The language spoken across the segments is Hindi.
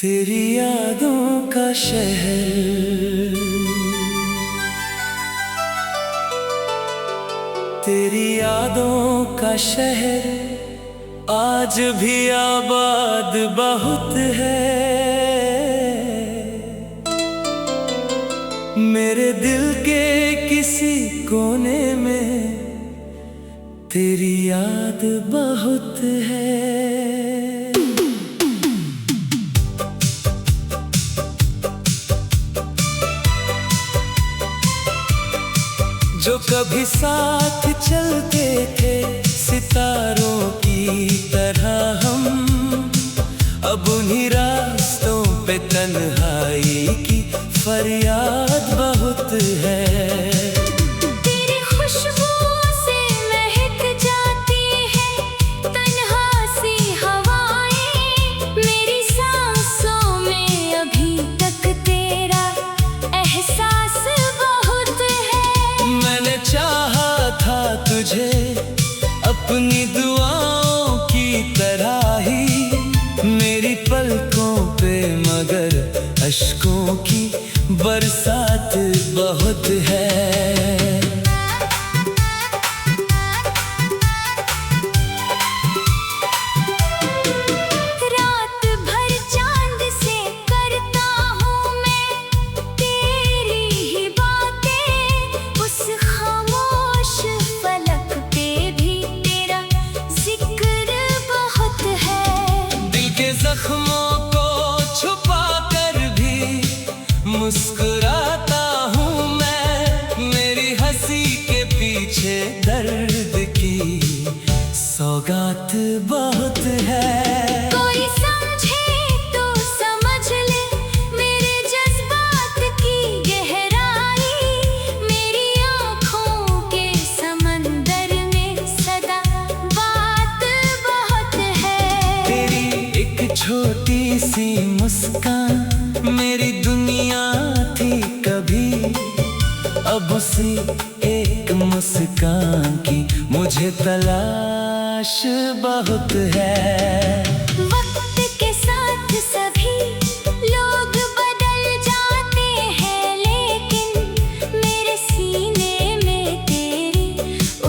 तेरी यादों का शहर, तेरी यादों का शहर आज भी आबाद बहुत है। मेरे दिल के किसी कोने में तेरी याद बहुत है। जो कभी साथ चलते थे सितारों की तरह हम, अब उन्हीं रास्तों पे तन्हाई की फरियाद बहुत है। तेरी खुशबू से महक जाती है तन्हा सी हवाएं, मेरी सांसों में अभी तक तेरा एहसास बहुत है। मैंने चाहा था तुझे अपनी दुआओं की तरह ही, मेरी पलकों पे मगर अश्कों की बरसात बहुत है। रात भर चांद से करता हूँ मैं तेरी ही बातें, उस खामोश फलक पे भी तेरा जिक्र बहुत है। दिल के जख्मों को छुपा कर भी मुस्कुराता हूँ मैं, मेरी हंसी के पीछे दर्द की सौगात बहुत है। कोई समझे तो समझ ले मेरे जज्बात की गहराई, मेरी आँखों के समंदर में सदा बात बहुत है। तेरी एक छोटी सी मुस्कान मेरी दुनिया थी कभी, अब उसी एक मुस्कान की मुझे तलाश बहुत है। वक्त के साथ सभी लोग बदल जाते हैं, लेकिन मेरे सीने में तेरी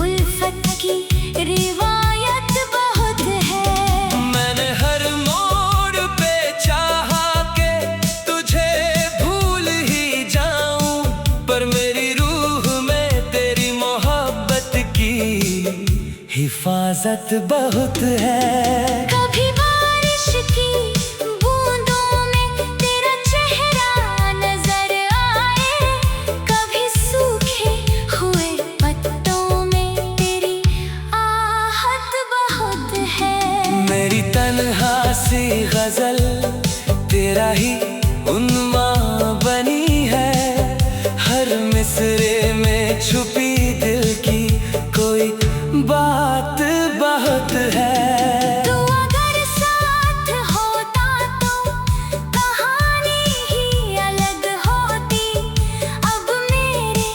उल्फत की रिवायत बहुत है। मैंने हर मोड़ पे चाहा के तुझे भूल ही जाऊं, पर मेरी रूह में तेरी मोहब्बत की हिफाजत बहुत है। कभी बारिश की बूंदों में तेरा चेहरा नजर आए, कभी सूखे हुए पत्तों में तेरी आहट बहुत है। मेरी तन्हा सी गजल तेरा ही उन्माद बनी है, हर मिसरे में छुपी दिल की कोई बात बहुत है। तू अगर साथ होता तो कहानी ही अलग होती, अब मेरे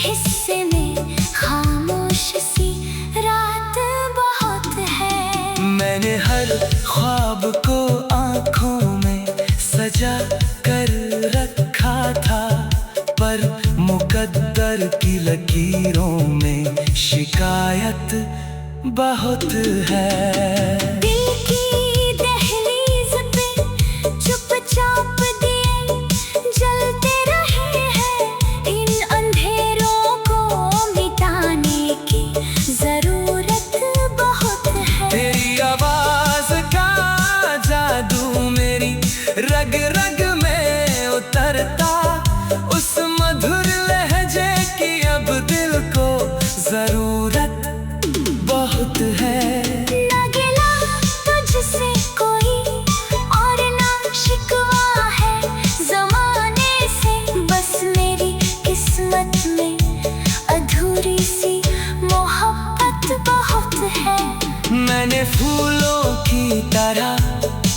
हिस्से में खामोश सी रात बहुत है। मैंने हर ख्वाब को आँखों में सजा कर रखा था, पर मुकद्दर की लकीरों में शिकायत बहुत है। दिल की दहलीज पे चुपचाप दिए जलते रहे हैं, इन अंधेरों को मिटाने की जरूरत बहुत है। तेरी आवाज का जादू मेरी रग रग में उतरता, उस मधुर लहजे की अब दिल को जरूरत बहुत है। ना गिला तुझसे कोई और ना शिकवा है ज़माने से, बस मेरी किस्मत में अधूरी सी मोहब्बत बहुत है। मैंने फूलों की तरह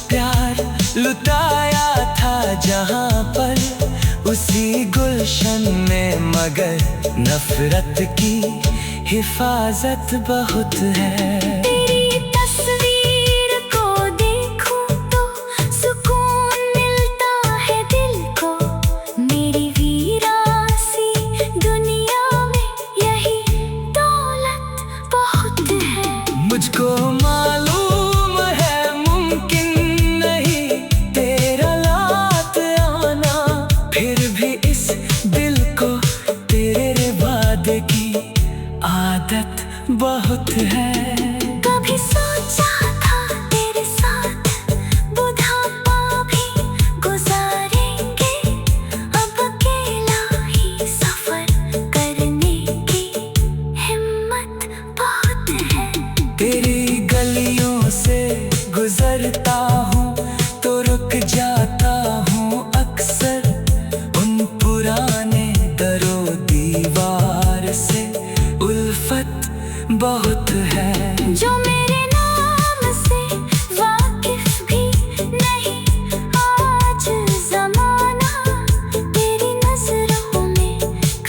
प्यार लुटाया था जहाँ पर, उसी गुलशन में मगर नफरत की हिफाजत बहुत है। तेरी तस्वीर को देखूं तो सुकून थक जाता हूँ अक्सर उन पुराने दरो दीवार से। उल्फत बहुत है जो मेरे नाम से वाकिफ भी नहीं आज जमाना। तेरी नजरों में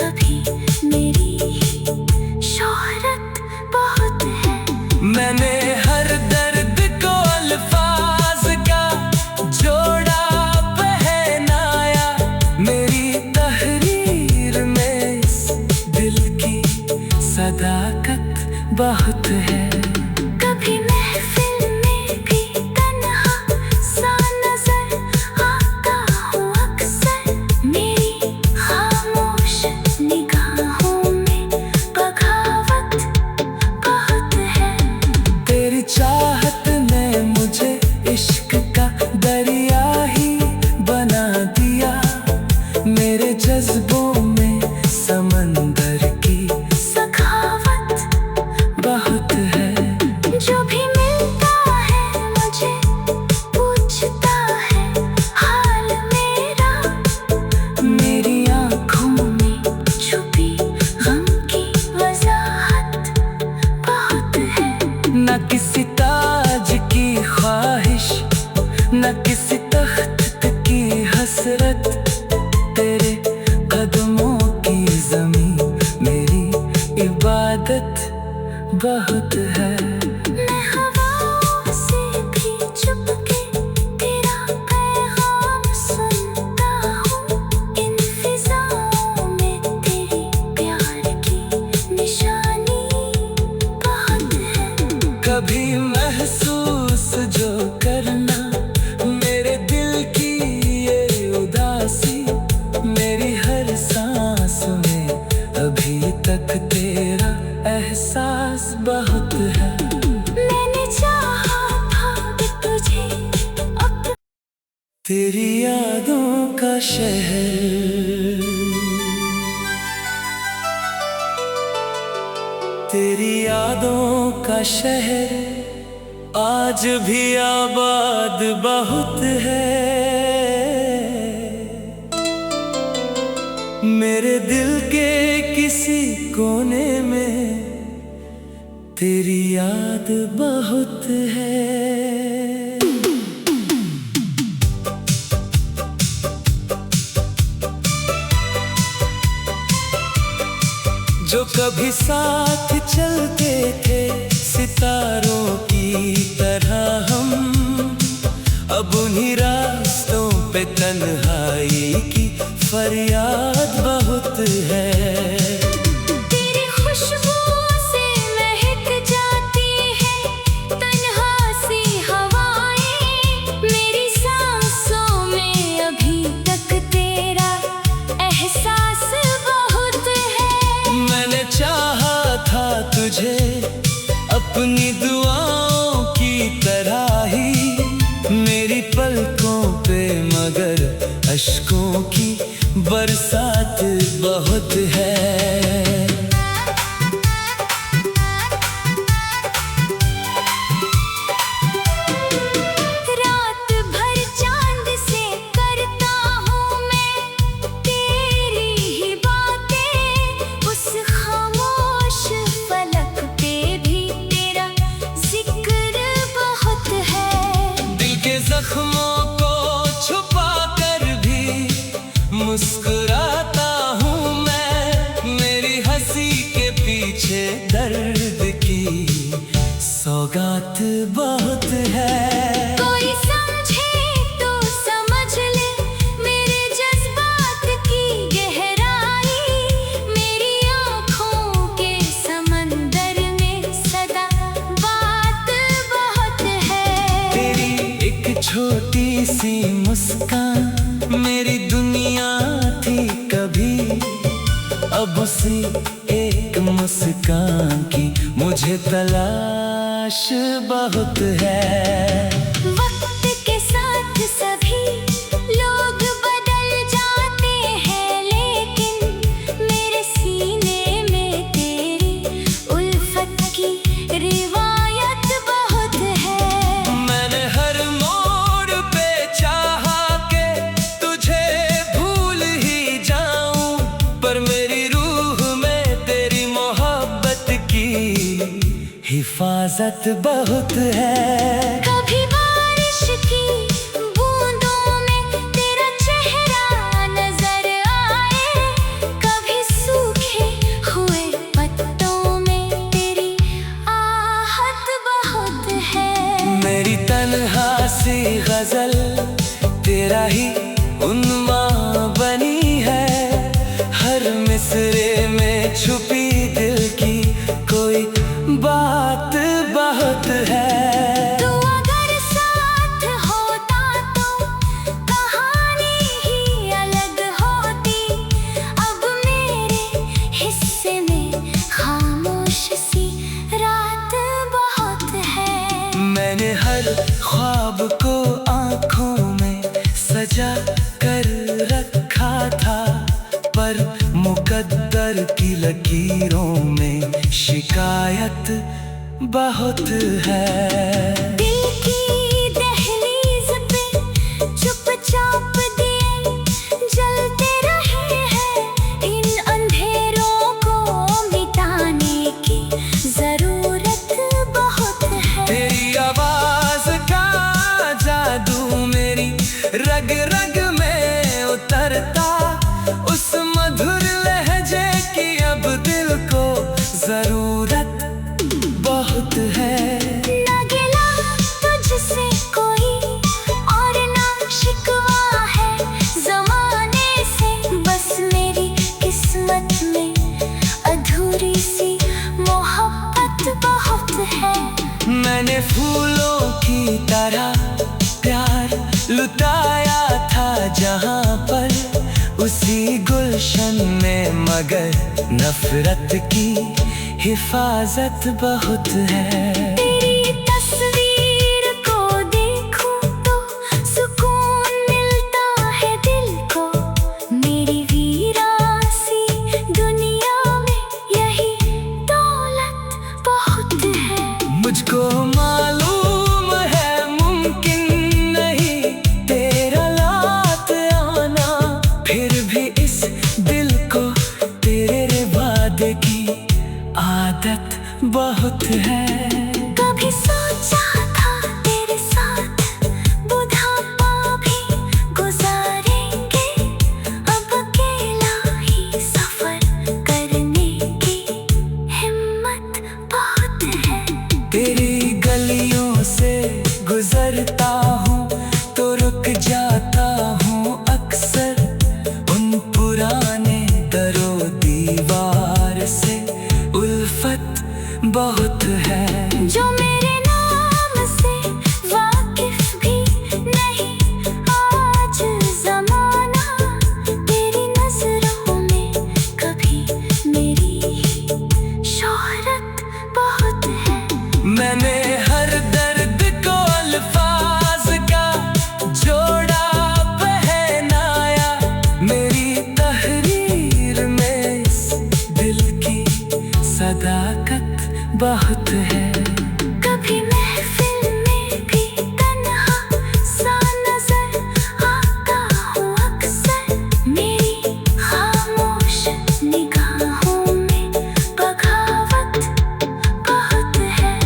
कभी मेरी शोहरत बहुत है। मैंने हर दर्द को अल्फाज का जोड़ा पहनाया। मेरी तहरीर में इस दिल की सदाकत बहुत है। कभी महफिल में भी तन्हा सा नजर आता हूँ अक्सर। मेरी खामोश निगाहों में बगावत बहुत है। तेरी चाहत ने मुझे इश्क का दरिया ही बना दिया। मेरे जज्बों में समंदर की सखावत बहुत है। जो भी मिलता है मुझे पूछता है हाल मेरा। मेरी आँखों में छुपी गम की वजाहत बहुत है। न किसी ताज की ख्वाहिश, न किसी तख्त की हसरत। तेरे कदमों की ज़मीं मेरी इबादत बहुत है। मैं हवाओं से भी चुपके तेरा पैगाम सुनता हूँ। इन फिजाओं में तेरी प्यार की निशानी बहुत है। कभी महसूस जो करना मेरे दिल की ये उदासी। मेरी हर सांस में अभी तक तेरा एहसास बहुत है। मैंने चाहा था कि तुझे अपना तेरी यादों का शहर, तेरी यादों का शहर आज भी आबाद बहुत है। मेरे दिल के किसी कोने में तेरी याद बहुत है। जो कभी साथ चलते थे सितारों की तरह हम, अब उन्हीं रास्तों पे तन्हाई की फरियाद बहुत है। तेरी खुशबू से महक जाती है तन्हा सी हवाएं। मेरी सांसों में अभी तक तेरा एहसास बहुत है। मैंने चाहा था तुझे अपनी दुआओं की तरह ही। मेरी पलकों पे मगर अश्कों की बरसात बहुत है। रात भर चांद से करता हूँ मैं तेरी ही बातें। उस खामोश फलक पे भी तेरा जिक्र बहुत है। दिल के जख्मों को छुपा कर भी मुस्कुराता हूँ मैं। मेरी हंसी के पीछे दर्द की सौगात बहुत है। कोई समझे तो समझ ले मेरे जज्बात की गहराई। मेरी आँखों के समंदर में सदा बात बहुत है। तेरी एक छोटी सी मुस्कान मेरी दुनिया थी कभी। अब उसी एक मुस्कान की मुझे तलाश बहुत है। वक्त के साथ सभी लोग बदल जाते हैं, लेकिन मेरे सीने में तेरी उल्फत की रिवायत बहुत है। मैंने हर मोड़ पे चाहा हिफाजत बहुत है। कभी बारिश की बूंदों में तेरा चेहरा नजर आए, कभी सूखे हुए पत्तों में तेरी आहट बहुत है। मेरी तन्हा सी गजल तेरा ही उन्माद बनी है, हर मिसरे में छुपी दिल की कोई बात बहुत है। तू अगर साथ होता तो कहानी ही अलग होती, अब मेरे हिस्से में खामोश सी रात बहुत है। मैंने हर ख्वाब को आँखों में सजा कर रखा था, पर मुकद्दर की लकीरों में शिकायत बहुत है। दिल की दहलीज पे चुपचाप दिए जलते रहे हैं, इन अंधेरों को मिटाने की जरूरत बहुत है। तेरी आवाज का जादू मेरी रग रग में उतरता, उस मधुर लहजे की अब दिल को जरूरत बहुत है। ना गिला तुझसे कोई और ना शिकवा है ज़माने से, बस मेरी किस्मत में अधूरी सी मोहब्बत बहुत है। मैंने फूलों की तरह प्यार लुटाया था जहाँ पर, उसी गुलशन में मगर नफरत की हिफाजत बहुत है। तेरी तस्वीर को देखूं तो सुकून मिलता है दिल को, मेरी वीरासी दुनिया में यही दौलत बहुत है। मुझको मालूम है मुमकिन नहीं तेरा लात आना, फिर भी इस दिल को तेरे वादे की आदत बहुत है। कभी सोचा था तेरे साथ बुढ़ापा भी गुजारेंगे, अब अकेला ही सफर करने की हिम्मत बहुत है। तेरी गलियों से गुजरता हूँ तो रुक जाता हूँ अक्सर, उन पुराने दरो दीवार से उल्फत बहुत है। जो मेरे नाम से वाकिफ भी नहीं आज ज़माना, तेरी नजरों में कभी मेरी शोहरत बहुत है। मैंने हर दर्द को अल्फाज का जोड़ा पहनाया, मेरी तहरीर में इस दिल की सदाकत बहुत है। कभी महफिल में भी तन्हा सा नजर आता हूँ अक्सर, मेरी खामोश निगाहों में बगावत बहुत है।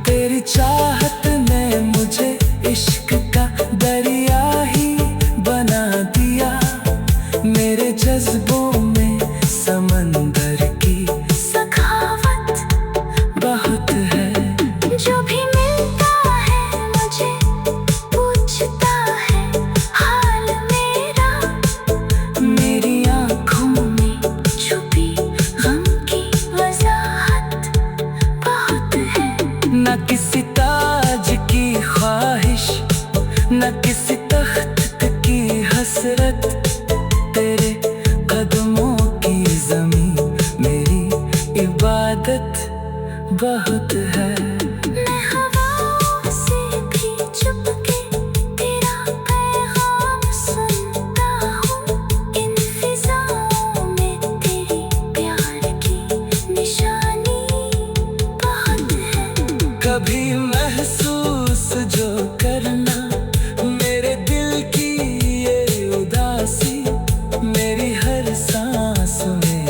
तेरी चाहत ने मुझे इश्क का दरिया ही बना दिया, मेरे जज्बों में समंदर की सखावत बहुत है। जो भी मिलता है मुझे पूछता है हाल मेरा, मेरी आँखों में छुपी गम की वजाहत बहुत है। न किसी ताज की ख्वाहिश, न किसी तख्त की हसरत, तेरे कदमों की ज़मीं मेरी इबादत बहुत है। मैं हवाओं से भी चुपके तेरा पैगाम सुनता हूँ, इन फिजाओं में तेरी प्यार की निशानी बहुत है। कभी महसूस जो करना मेरे दिल की ये उदासी, मेरी हर सांस में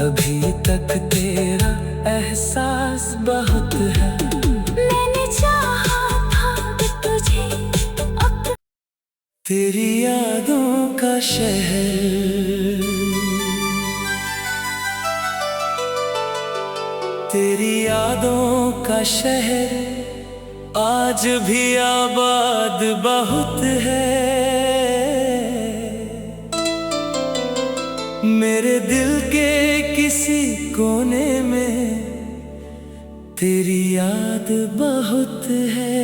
अभी तक तेरा एहसास बहुत है। तेरी यादों का शहर, तेरी यादों का शहर आज भी आबाद बहुत है। मेरे दिल के किसी कोने में तेरी याद बहुत है।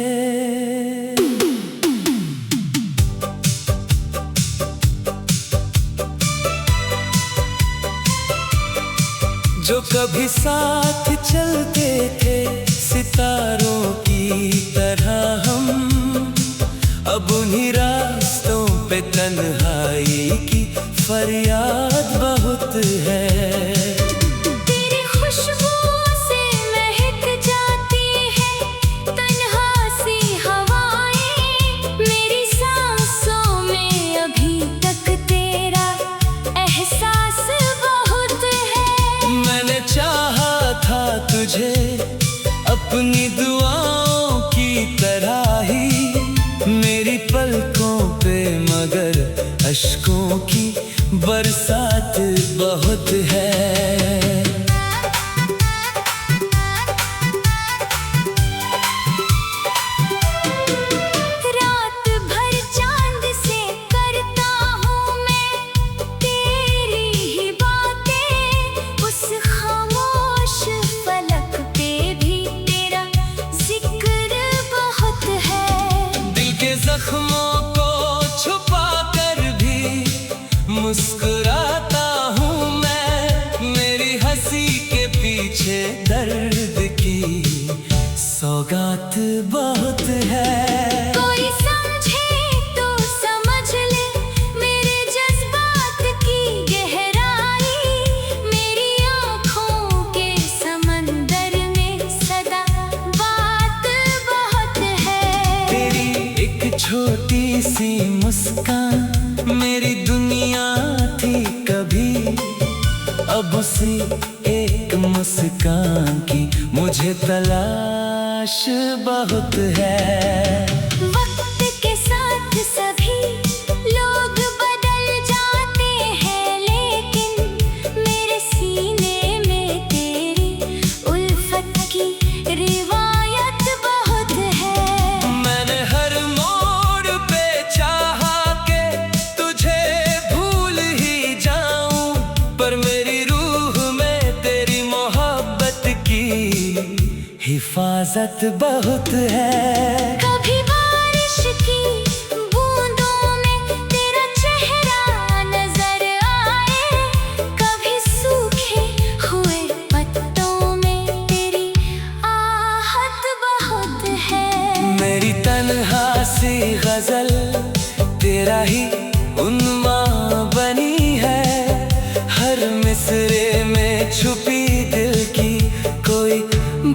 जो कभी साथ चलते थे सितारों की तरह हम, अब उन्हीं रास्तों पे तन्हाई की फरियाद बहुत है। तेरी खुशबू से महक जाती है तन्हा सी हवाएं, मेरी सांसों में अभी तक तेरा एहसास बहुत है। मैंने चाहा था तुझे अपनी दुआओं की तरह ही, मेरी पलकों पे मगर अश्कों की बरसात बहुत है। रात भर चांद से करता हूँ मैं तेरी ही बातें, उस खामोश फलक पे भी तेरा जिक्र बहुत है। दिल के जख्मों को छुपा कर भी मुस्कुराता हूँ मैं, मेरी हंसी के पीछे दर्द की सौगात बहुत है। कोई समझे तो समझ ले मेरे जज्बात की गहराई, मेरी आँखों के समंदर में सदा बात बहुत है। तेरी एक छोटी सी मुस्कान मेरी दुनिया थी कभी, अब उसी एक मुस्कान की मुझे तलाश बहुत है। वक्त के साथ सभी लोग बदल जाते हैं, लेकिन मेरे सीने में तेरी उल्फत की रिवायत बहुत है। मैंने हर मोड़ पे चाहा के तुझे भूल ही जाऊं, पर मेरी रूह में तेरी मोहब्बत की हिफाजत बहुत है। कभी बारिश की बूंदों में तेरा चेहरा नजर आए, कभी सूखे हुए पत्तों में तेरी आहट बहुत है। मेरी तन्हा सी गजल तेरा ही उन्माद बनी है, हर मिसरे में छुपी दिल की कोई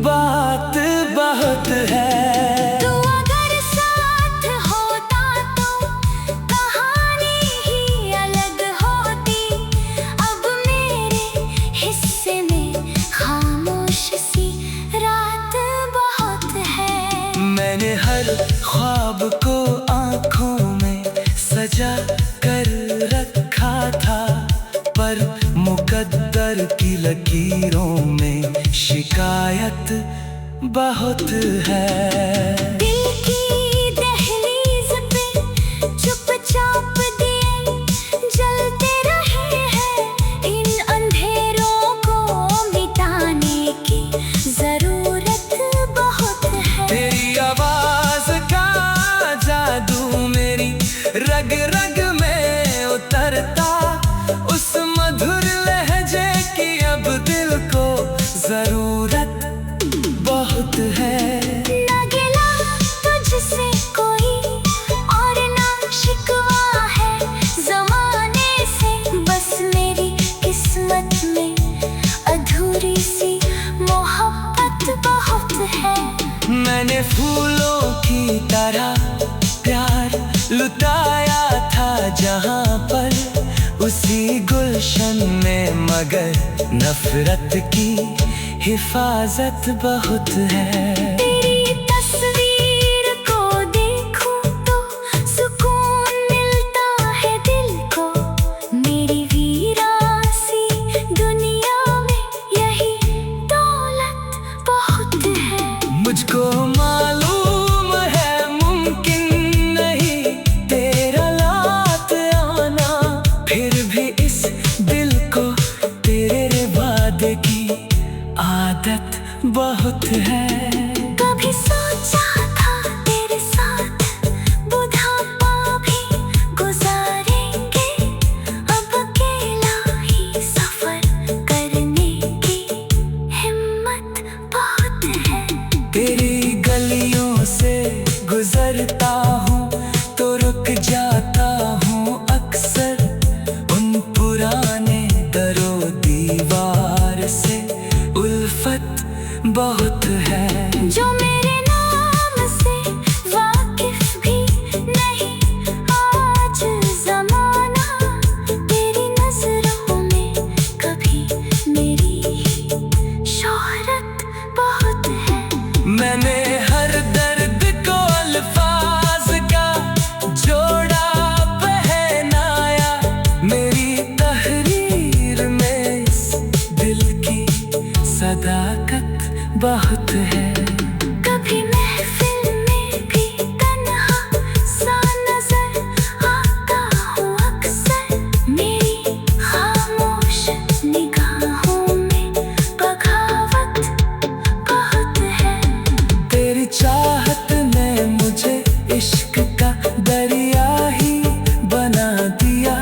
बात बहुत है। तू अगर साथ होता तो कहानी ही अलग होती, अब मेरे हिस्से में खामोश सी रात बहुत है। मैंने हर ख्वाब को आँखों में सजा कर रखा था, पर मुकद्दर की लकीरों में शिकायत बहुत है। दिल की दहलीज पे चुपचाप दिए जलते रहे हैं, इन अंधेरों को मिटाने की जरूरत बहुत है। तेरी आवाज का जादू मेरी रग रग में उतरता, उस मधुर लहजे की अब दिल को जरूरत बहुत है। ना गिला तुझसे कोई और ना शिकवा है ज़माने से, बस मेरी किस्मत में अधूरी सी मोहब्बत बहुत है। मैंने फूलों की तरह प्यार लुटाया था जहाँ पर, उसी गुलशन में मगर नफरत की हिफाजत बहुत है। तेरी तस्वीर को देखूं तो सुकून मिलता बहुत है। जो मेरे नाम से वाकिफ भी नहीं आज जमाना, तेरी नजरों में कभी मेरी शोहरत बहुत है। मैंने हर दर्द को अल्फाज का जोड़ा पहनाया, मेरी तहरीर में इस दिल की सदाकत बहुत है। कभी महफिल में भी तन्हा सा नजर आता हूँ अक्सर, मेरी खामोश निगाहों में बगावत बहुत है। तेरी चाहत ने मुझे इश्क का दरिया ही बना दिया,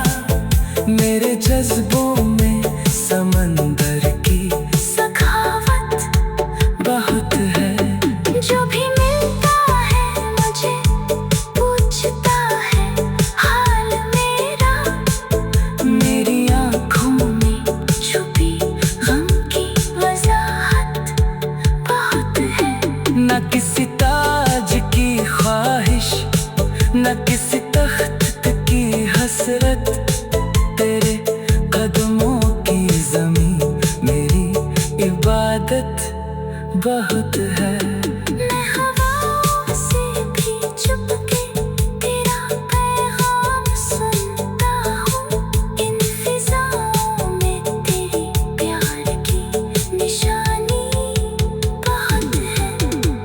मेरे जज्बों में समंदर की सखावत बहुत है। जो भी मिलता है मुझे पूछता है हाल मेरा, मेरी आँखों में छुपी गम की वजाहत बहुत है। न किसी ताज की ख्वाहिश, न किसी तख्त की हसरत, तेरे कदमों की ज़मीं मेरी इबादत बहुत है। मैं हवाओं से भी चुपके तेरा पैगाम सुनता हूँ, इन फिजाओं में तेरी प्यार की निशानी बहुत है।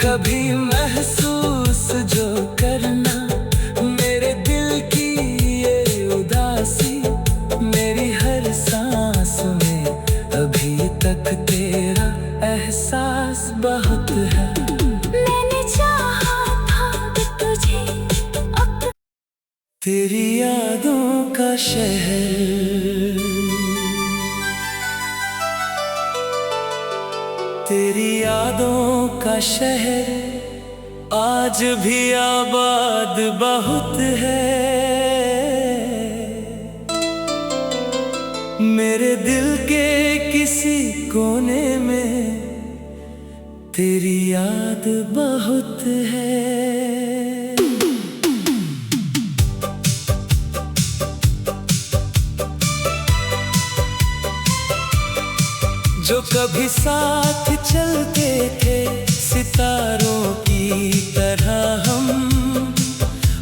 कभी महसूस जो करना मेरे दिल की ये उदासी, मेरी हर सांस में अभी तक तेरा एहसास बहुत है। मैंने चाहा था तुझे अब तेरी यादों का शहर, तेरी यादों का शहर आज भी आबाद बहुत है। मेरे दिल के किसी कोने में तेरी याद बहुत है। जो कभी साथ चलते थे सितारों की तरह हम,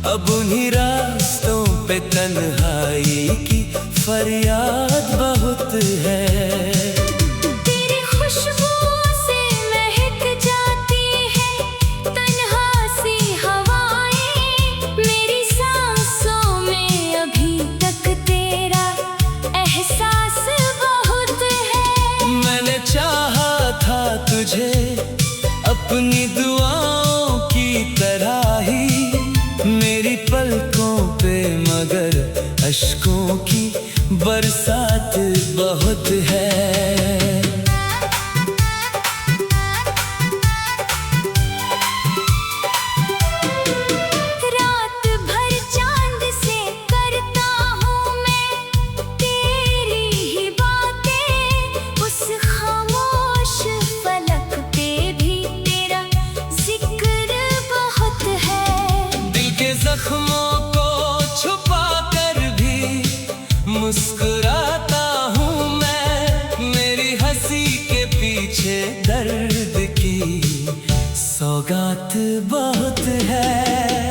अब उन्हीं रास्तों पे तन्हाई की फरियाद बहुत है। तेरी खुशबू से महक जाती है तन्हा सी हवाएं, मेरी सांसों में अभी तक तेरा एहसास बहुत है। मैंने चाहा था तुझे अपनी दुआओं की तरह ही, मेरी पलकों पे मगर अश्कों की बरसात बहुत है। रात भर चांद से करता हूँ मैं तेरी ही बातें, उस खामोश फलक पे भी तेरा जिक्र बहुत है। दिल के जख्मों को छुपा कर भी मुस्कुराता हूँ मैं, मेरी हंसी के पीछे दर्द की सौगात बहुत है।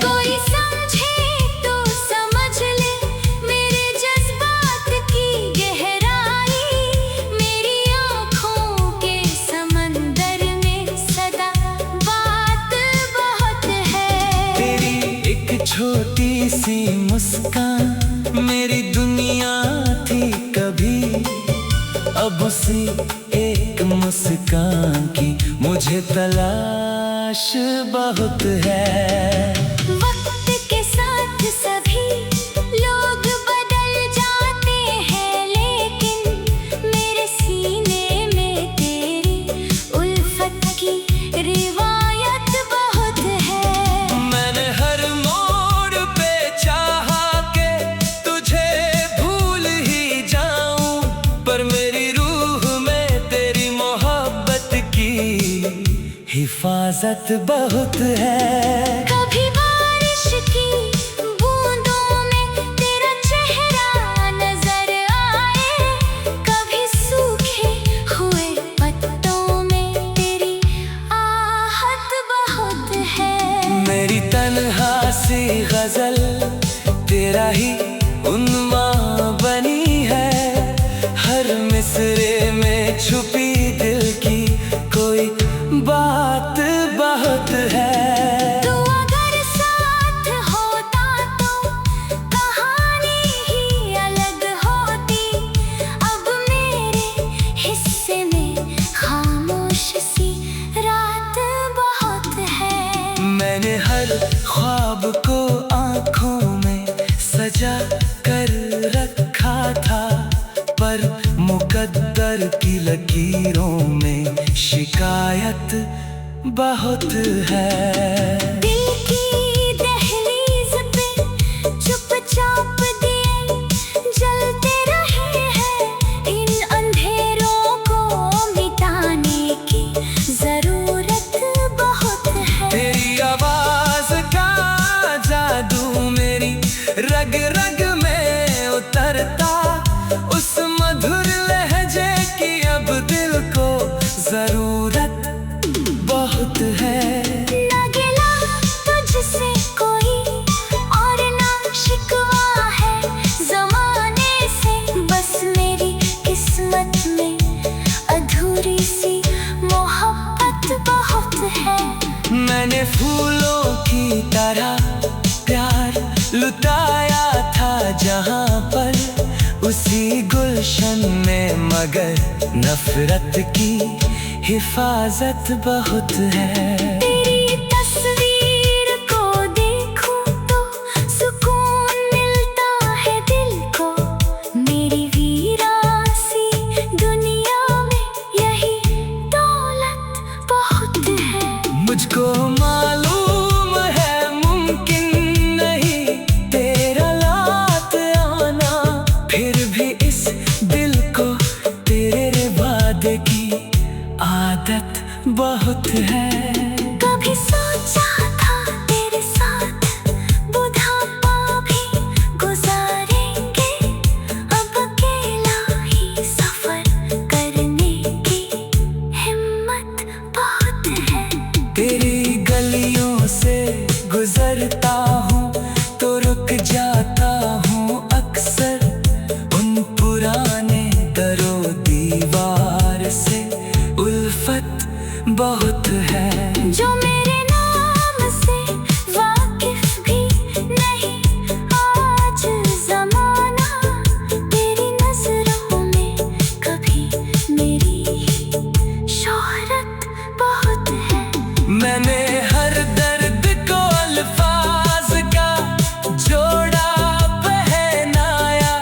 कोई समझे तो समझ ले मेरे जज्बात की गहराई, मेरी आँखों के समंदर में सदा बात बहुत है। तेरी एक छोटी सी मुस्कान मेरी दुनिया थी कभी, अब उसी एक मुस्कान की मुझे तलाश बहुत है। वक्त के साथ सभी लोग बदल जाते हैं, लेकिन मेरे सीने में तेरी उल्फत की रिवायत बहुत है। मैंने हर मोड़ पे चाहा के तुझे भूल ही जाऊं, पर मेरी रूह में तेरी मोहब्बत की हिफाजत बहुत है। कभी बारिश की बूंदों में तेरा चेहरा नजर आए, कभी सूखे हुए पत्तों में तेरी आहट बहुत है। मेरी तन्हा सी गजल तेरा ही उन्माद बनी है, हर मिसरे में छुपी दिल की कोई बात बहुत है। तू अगर साथ होता तो कहानी ही अलग होती, अब मेरे हिस्से में खामोश सी रात बहुत है। मैंने हर ख्वाब को आँखों में सजा कर रखा था, पर मुकद्दर की लकीरों में शिकायत बहुत है। दिल की दहलीज पे चुपचाप दिए जलते रहे हैं, इन अंधेरों को मिटाने की जरूरत बहुत है। तेरी आवाज का जादू मेरी रग रग में उतरता, उस मधुर लहजे की अब दिल को जरूरत बहुत है। ना गिला तुझसे कोई और ना शिकवा है ज़माने से, बस मेरी किस्मत में अधूरी सी मोहब्बत बहुत है। मैंने फूलों की तरह प्यार लुटाया था जहाँ पर, उसी गुलशन में मगर नफरत की हिफाजत बहुत है। तेरी तस्वीर को देखूं तो सुकून मिलता है दिल को, मेरी वीरासी दुनिया में यही दौलत बहुत है। मुझको मालूम है मुमकिन नहीं तेरा लात आना, फिर भी इस दिल को तेरे वादे की आदत बहुत है। कभी सोचा था तेरे साथ बुढ़ापा भी गुजारेंगे, अब अकेला ही सफर करने की हिम्मत बहुत है। तेरी गलियों से गुजरता हूँ तो रुक जाता हूँ अक्सर, उन पुराने दरो दीवार से उल्फत बहुत है। जो मेरे नाम से वाकिफ भी नहीं आज ज़माना, तेरी नजरों में कभी मेरी शोहरत बहुत है। मैंने हर दर्द को अल्फाज का जोड़ा पहनाया,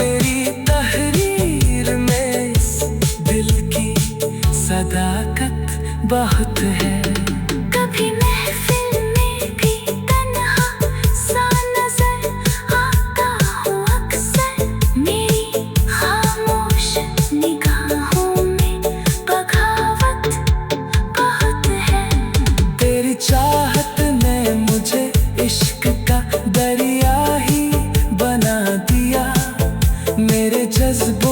मेरी तहरीर में इस दिल की सदाकत बहुत है। कभी महफिल में भी तन्हा सा नजर आता हूँ अक्सर, मेरी खामोश निगाहों में बगावत बहुत है। तेरी चाहत ने मुझे इश्क का दरिया ही बना दिया, मेरे जज्बों